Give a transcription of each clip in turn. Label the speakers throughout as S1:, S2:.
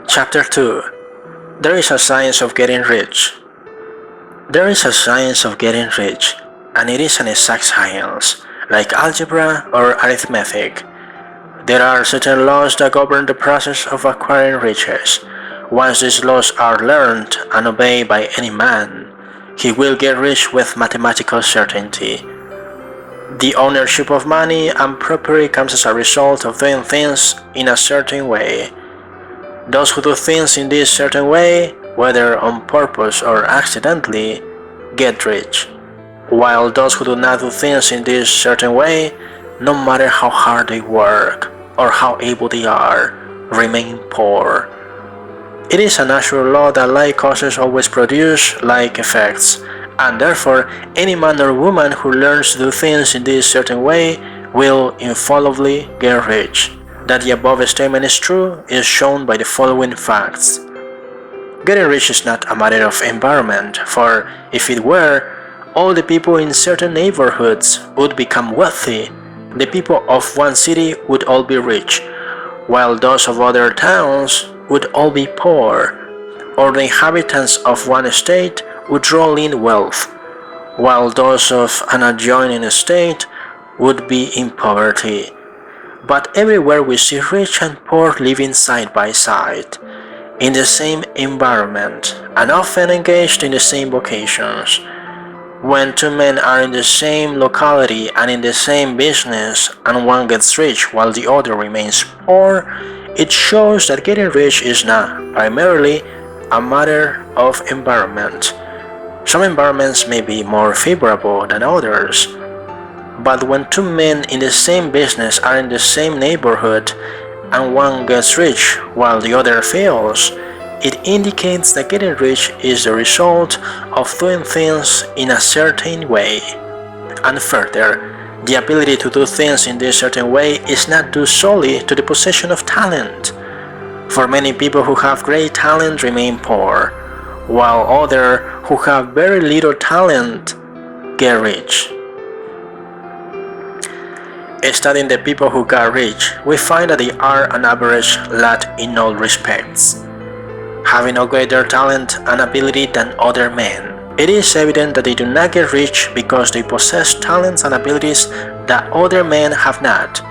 S1: Chapter 2. There is a science of getting rich. There is a science of getting rich, and it is an exact science, like algebra or arithmetic. There are certain laws that govern the process of acquiring riches. Once these laws are learned and obeyed by any man, he will get rich with mathematical certainty. The ownership of money and property comes as a result of doing things in a certain way. Those who do things in this certain way, whether on purpose or accidentally, get rich, while those who do not do things in this certain way, no matter how hard they work or how able they are, remain poor. It is a natural law that like causes always produce like effects, and therefore any man or woman who learns to do things in this certain way will infallibly get rich. That the above statement is true is shown by the following facts. Getting rich is not a matter of environment, for if it were, all the people in certain neighborhoods would become wealthy. The people of one city would all be rich, while those of other towns would all be poor, or the inhabitants of one estate would roll in wealth, while those of an adjoining estate would be in poverty. But everywhere we see rich and poor living side by side, in the same environment, and often engaged in the same vocations. When two men are in the same locality and in the same business, and one gets rich while the other remains poor, it shows that getting rich is not primarily a matter of environment. Some environments may be more favorable than others, but when two men in the same business are in the same neighborhood and one gets rich while the other fails, it indicates that getting rich is the result of doing things in a certain way. And further, the ability to do things in this certain way is not due solely to the possession of talent. For many people who have great talent remain poor, while others who have very little talent get rich. Studying the people who got rich, we find that they are on average lack in all respects, having no greater talent and ability than other men. It is evident that they do not get rich because they possess talents and abilities that other men have not,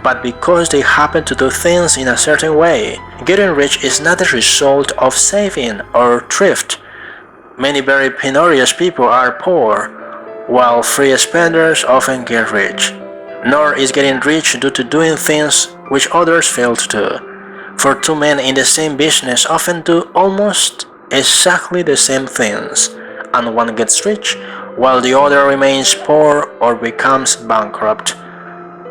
S1: but because they happen to do things in a certain way. Getting rich is not the result of saving or thrift. Many very penurious people are poor, while free spenders often get rich. Nor is getting rich due to doing things which others fail to do, for two men in the same business often do almost exactly the same things, and one gets rich while the other remains poor or becomes bankrupt.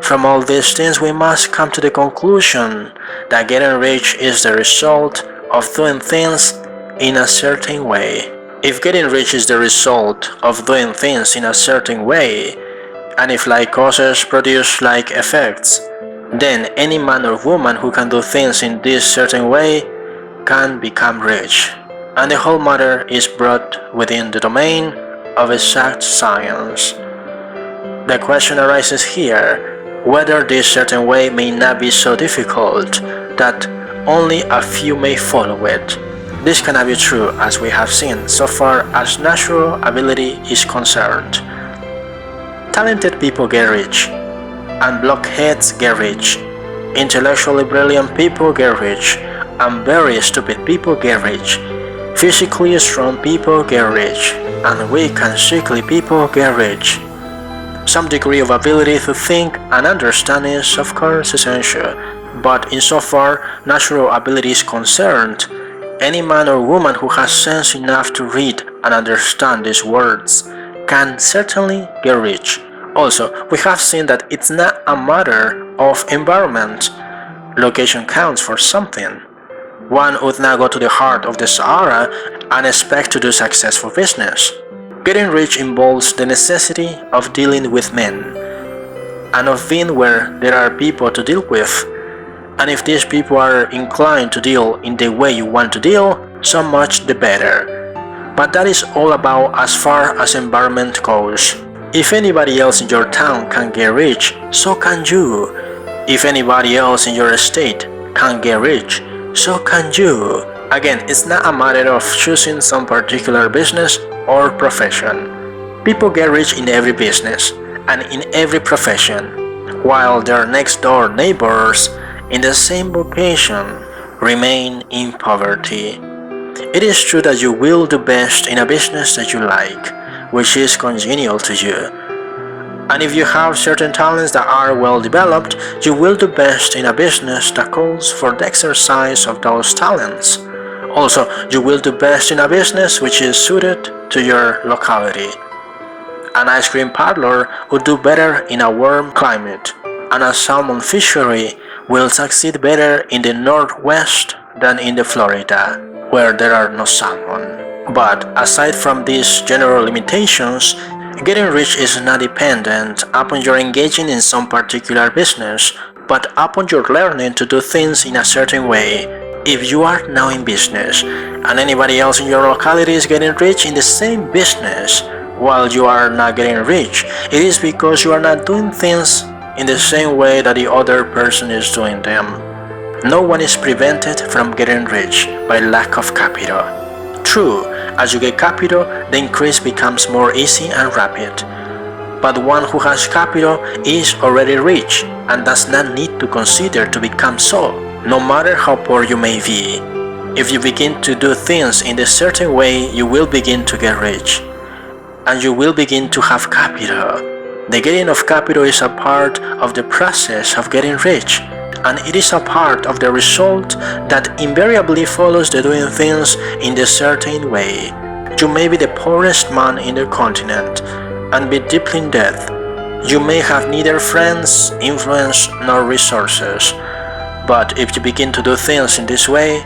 S1: From all these things we must come to the conclusion that getting rich is the result of doing things in a certain way. If getting rich is the result of doing things in a certain way, and if like causes produce like effects, then any man or woman who can do things in this certain way can become rich, and the whole matter is brought within the domain of exact science. The question arises here, whether this certain way may not be so difficult that only a few may follow it. This cannot be true, as we have seen, so far as natural ability is concerned. Talented people get rich, and blockheads get rich. Intellectually brilliant people get rich, and very stupid people get rich. Physically strong people get rich, and weak and sickly people get rich. Some degree of ability to think and understand is of course essential, but insofar natural ability is concerned, any man or woman who has sense enough to read and understand these words can certainly get rich. Also, we have seen that it's not a matter of environment. Location counts for something. One would not go to the heart of the Sahara and expect to do successful business. Getting rich involves the necessity of dealing with men, and of being where there are people to deal with. And if these people are inclined to deal in the way you want to deal, so much the better. But that is all about as far as environment goes. If anybody else in your town can get rich, so can you. If anybody else in your estate can get rich, so can you. Again, it's not a matter of choosing some particular business or profession. People get rich in every business and in every profession, while their next door neighbors in the same vocation remain in poverty. It is true that you will do best in a business that you like, which is congenial to you. And if you have certain talents that are well developed, you will do best in a business that calls for the exercise of those talents. Also, you will do best in a business which is suited to your locality. An ice cream parlor would do better in a warm climate, and a salmon fishery will succeed better in the Northwest than in the Florida, where there are no salmon. But aside from these general limitations, getting rich is not dependent upon your engaging in some particular business, but upon your learning to do things in a certain way. If you are now in business, and anybody else in your locality is getting rich in the same business, while you are not getting rich, it is because you are not doing things in the same way that the other person is doing them. No one is prevented from getting rich by lack of capital. True, as you get capital, the increase becomes more easy and rapid. But one who has capital is already rich and does not need to consider to become so, no matter how poor you may be. If you begin to do things in a certain way, you will begin to get rich, and you will begin to have capital. The getting of capital is a part of the process of getting rich, and it is a part of the result that invariably follows the doing things in a certain way. You may be the poorest man in the continent and be deeply in debt. You may have neither friends, influence, nor resources. But if you begin to do things in this way,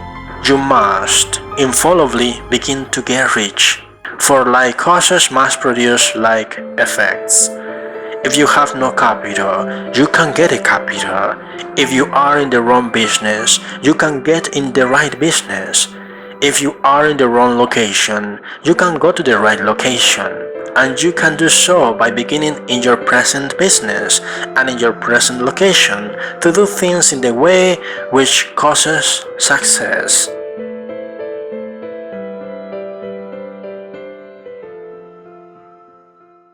S1: you must infallibly begin to get rich. For like causes must produce like effects. If you have no capital, you can get a capital. If you are in the wrong business, you can get in the right business. If you are in the wrong location, you can go to the right location. And you can do so by beginning in your present business and in your present location to do things in the way which causes success.